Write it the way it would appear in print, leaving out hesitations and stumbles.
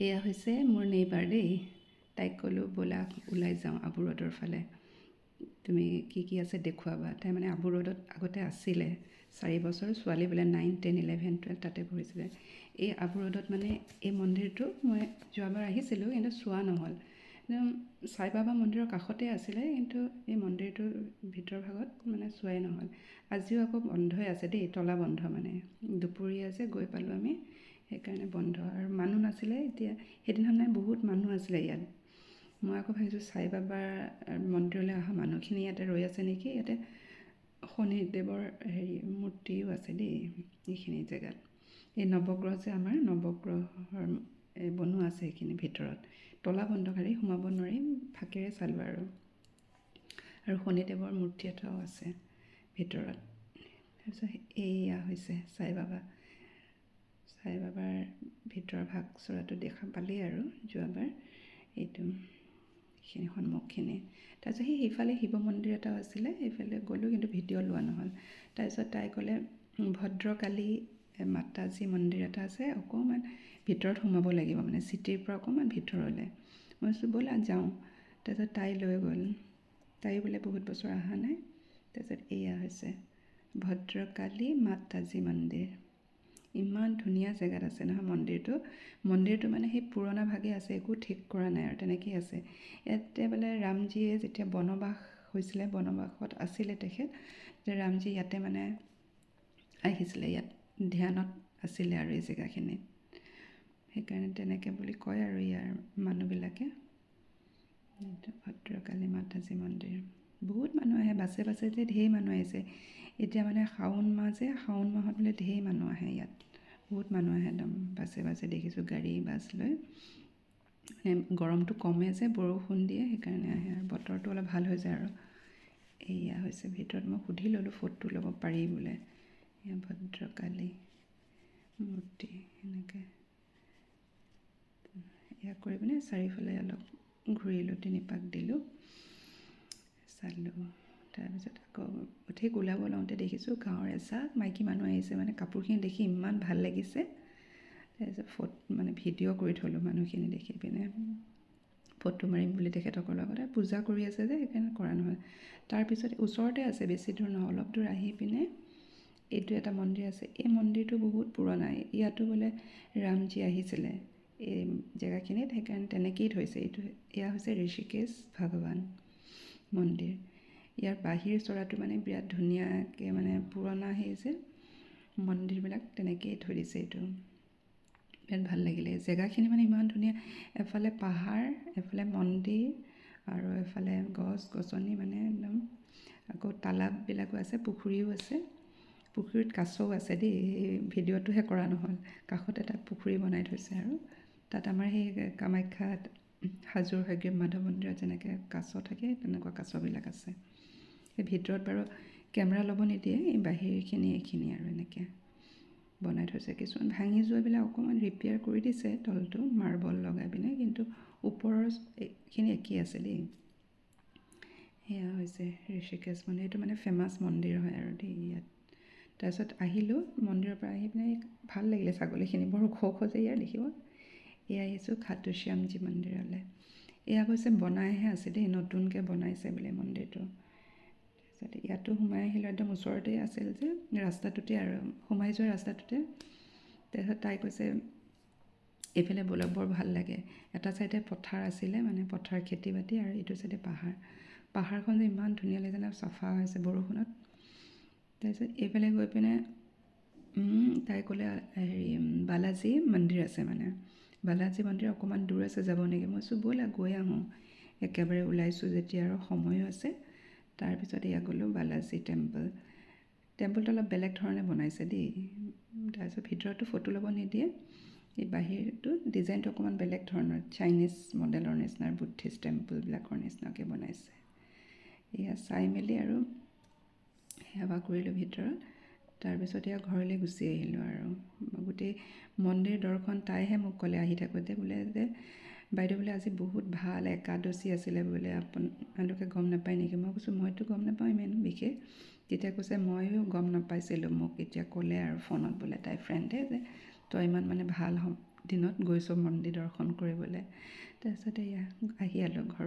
এয়া হৈছে মোৰ নেইবাৰ দেই। তাইক ক'লোঁ ব'লা ওলাই যাওঁ আবু ৰোডৰ ফালে, তুমি কি আছে দেখুৱাবা। তাই মানে আবু ৰোডত আগতে আছিলে 4 বছৰ, ছোৱালী বোলে 9, 10, 11, 12 তাতে পঢ়িছিলে। এই আবু ৰোডত মানে এই মন্দিৰটো মই যোৱাবাৰ আহিছিলোঁ কিন্তু চোৱা নহ'ল। সাই বাবা মন্দিৰৰ কাষতে আছিলে কিন্তু এই মন্দিৰটোৰ ভিতৰ ভাগত মানে চোৱাই নহ'ল। আজিও আকৌ বন্ধই আছে দেই, তলা বন্ধ মানে দুপৰীয়া যে গৈ পালোঁ আমি, সেইকাৰণে বন্ধ আৰু মানুহ নাছিলে। এতিয়া সেইদিনাখনে বহুত মানুহ আছিলে ইয়াত। মই আকৌ ভাবিছোঁ সাই বাবাৰ মন্দিৰলৈ অহা মানুহখিনি ইয়াতে ৰৈ আছে নেকি। ইয়াতে শনিদেৱৰ মূৰ্তিও আছে দেই এইখিনি জেগাত। এই নৱগ্ৰহ যে আমাৰ নৱগ্ৰহৰ বনোৱা আছে সেইখিনি ভিতৰত, তলা বন্ধকাৰী সোমাব নোৱাৰি, ফাঁকেৰে চালোঁ আৰু শনিদেৱৰ মূৰ্তি এটাও আছে ভিতৰত। তাৰপিছত এয়া হৈছে সাই বাবা। সাই বাবাৰ ভিতৰৰ ভাগ চৰাটো দেখা পালেই আৰু যোৱাবাৰ এইটো এইখিনি সন্মুখখিনি। তাৰপিছত সেইফালে শিৱ মন্দিৰ এটাও আছিলে, সেইফালে গ'লোঁ কিন্তু ভিডিঅ' লোৱা নহ'ল। তাৰপিছত তাই ক'লে ভদ্ৰকালী মাতাজী মন্দিৰ এটা আছে, অকণমান ভিতৰত সোমাব লাগিব মানে চিটিৰ পৰা অকণমান ভিতৰলৈ। মই কৈছোঁ ব'লা যাওঁ। তাৰপিছত তাই লৈ গ'ল। তাই বোলে বহুত বছৰ অহা নাই। তাৰপিছত এয়া হৈছে ভদ্ৰকালী মাতাজী মন্দিৰ। ইমান ধুনীয়া জেগাত আছে নহয় মন্দিৰটো মানে সেই পুৰণা ভাগে আছে, একো ঠিক কৰা নাই আৰু তেনেকেই আছে। ইয়াতে বোলে ৰামজীয়ে যেতিয়া বনবাস হৈছিলে, বনবাসত আছিলে তেখেত, যে ৰামজী ইয়াতে মানে আহিছিলে, ইয়াত ধ্যানত আছিলে আৰু এই জেগাখিনিত। সেইকাৰণে তেনেকৈ বুলি কয় আৰু ইয়াৰ মানুহবিলাকে। এইটো ভদ্ৰকালী মাতাজী মন্দিৰ। বহুত মানুহ আহে, বাছে বাছে যে ঢেৰ মানুহ আহিছে। এতিয়া মানে শাওণ মাহ যে, শাওণ মাহত বোলে ঢেৰ মানুহ আহে ইয়াত, বহুত মানুহ আহে একদম বাছে বাছে দেখিছোঁ গাড়ী বাছ লৈ। মানে গৰমটো কমে যে, বৰষুণ দিয়ে সেইকাৰণে আহে আৰু বতৰটো অলপ ভাল হৈ যায় আৰু। এয়া হৈছে ভিতৰত, মই সুধি ল'লোঁ ফটো ল'ব পাৰি বোলে। এয়া ভদ্ৰকালী মূৰ্তি এনেকৈ এয়া কৰি পিনে চাৰিওফালে অলপ ঘূৰিলোঁ, 3 পাক দিলোঁ, চালোঁ। তাৰপিছত আকৌ ঠিক ওলাব লওঁতে দেখিছোঁ গাঁৱৰ এজাক মাইকী মানুহ আহিছে, মানে কাপোৰখিনি দেখি ইমান ভাল লাগিছে। তাৰপিছত মানে ভিডিঅ' কৰি থ'লোঁ মানুহখিনি দেখি পিনে, ফটো মাৰিম বুলি তেখেতসকলৰ লগতে। পূজা কৰি আছে যে সেইকাৰণে কৰা নহ'ল। তাৰপিছত ওচৰতে আছে, বেছি দূৰ নহয়, অলপ দূৰ আহি পিনে এইটো এটা মন্দিৰ আছে। এই মন্দিৰটো বহুত পুৰণা, ইয়াতো বোলে ৰামজী আহিছিলে এই জেগাখিনিত, সেইকাৰণে তেনেকেই থৈছে। এয়া হৈছে ঋষিকেশ ভগৱান মন্দিৰ। ইয়াৰ বাহিৰ চৰাটো মানে বিৰাট ধুনীয়াকৈ মানে পুৰণা সেই যে মন্দিৰবিলাক তেনেকেই থৈ দিছে। এইটো বিৰাট ভাল লাগিলে। জেগাখিনি মানে ইমান ধুনীয়া, এফালে পাহাৰ, এফালে মন্দিৰ আৰু এফালে গছ গছনি মানে একদম। আকৌ তালাববিলাকো আছে, পুখুৰীও আছে। পুখুৰীত কাছও আছে দেই, এই ভিডিঅ'টোহে কৰা নহ'ল। কাষত এটা পুখুৰী বনাই থৈছে আৰু তাত আমাৰ সেই কামাখ্যাত হাজোৰ হয়গ্ৰীৱ মাধৱ মন্দিৰত যেনেকৈ কাছ থাকে তেনেকুৱা কাছবিলাক আছে। সেই ভিতৰত বাৰু কেমেৰা ল'ব নিদিয়ে, এই বাহিৰখিনি এইখিনি আৰু এনেকৈ বনাই থৈছে। কিছুমান ভাঙি যোৱাবিলাক অকণমান ৰিপেয়াৰ কৰি দিছে, তলটো মাৰ্বল লগাই পিনে, কিন্তু ওপৰৰ এইখিনি একেই আছে দেই। সেয়া হৈছে ঋষিকেশ মন্দিৰ। এইটো মানে ফেমাছ মন্দিৰ হয় আৰু দেই ইয়াত। তাৰপিছত আহিলোঁ মন্দিৰৰ পৰা আহি পিনে, ভাল লাগিলে ছাগলীখিনি বৰ ওখ ওখ যে ইয়াৰ দেখিব। এয়া আহিছোঁ খাটু শ্যামজী মন্দিৰলৈ। এয়া হৈছে বনাইহে আছে দেই, নতুনকৈ বনাইছে বোলে মন্দিৰটো। তাৰপিছত ইয়াতো সোমাই আহিলোঁ, একদম ওচৰতে আছিল যে ৰাস্তাটোতে আৰু সোমাই যোৱা ৰাস্তাটোতে। তাৰপিছত তাই কৈছে এইফালে ব'লক বৰ ভাল লাগে। এটা ছাইডে পথাৰ আছিলে, মানে পথাৰ খেতি বাতি, আৰু এইটো ছাইডে পাহাৰ। পাহাৰখন যে ইমান ধুনীয়া লাগিছে ন, চাফা হৈছে বৰষুণত। তাৰপিছত এইফালে গৈ পিনে তাই ক'লে বালাজী মন্দিৰ আছে, মানে বালাজী মন্দিৰ অকণমান দূৰ আছে, যাব নেকি? মই কৈছোঁ ব'লা গৈ আহোঁ, একেবাৰে ওলাইছোঁ যেতিয়া আৰু সময়ো আছে। তাৰপিছত এয়া গ'লোঁ বালাজী টেম্পলটো অলপ বেলেগ ধৰণে বনাইছে দেই। তাৰপিছত ভিতৰতো ফটো ল'ব নিদিয়ে, এই বাহিৰটো ডিজাইনটো অকণমান বেলেগ ধৰণৰ, চাইনিজ মডেলৰ নিচিনা, বুদ্ধিষ্ট টেম্পলবিলাকৰ নিচিনাকৈ বনাইছে। এয়া চাই মেলি আৰু সেৱা কৰিলোঁ ভিতৰত। তাৰপিছত এয়া ঘৰলৈ গুচি আহিলোঁ আৰু গোটেই মন্দিৰ দৰ্শন। তাইহে মোক ক'লে আহি থাকোঁতে বোলে যে বাইদেউ বোলে আজি বহুত ভাল একাদশী আছিলে বোলে, আপোনালোকে গম নাপায় নেকি? মই কৈছোঁ মইতো গম নাপাওঁ ইমান বিশেষ। তেতিয়া কৈছে ময়ো গম নাপাইছিলোঁ, মোক এতিয়া ক'লে আৰু ফোনত বোলে তাইৰ ফ্ৰেণ্ডে যে তই ইমান মানে ভাল দিনত গৈছোঁ মন্দিৰ দৰ্শন কৰিবলৈ। তাৰপিছতে এয়া আহি আলোঁ ঘৰ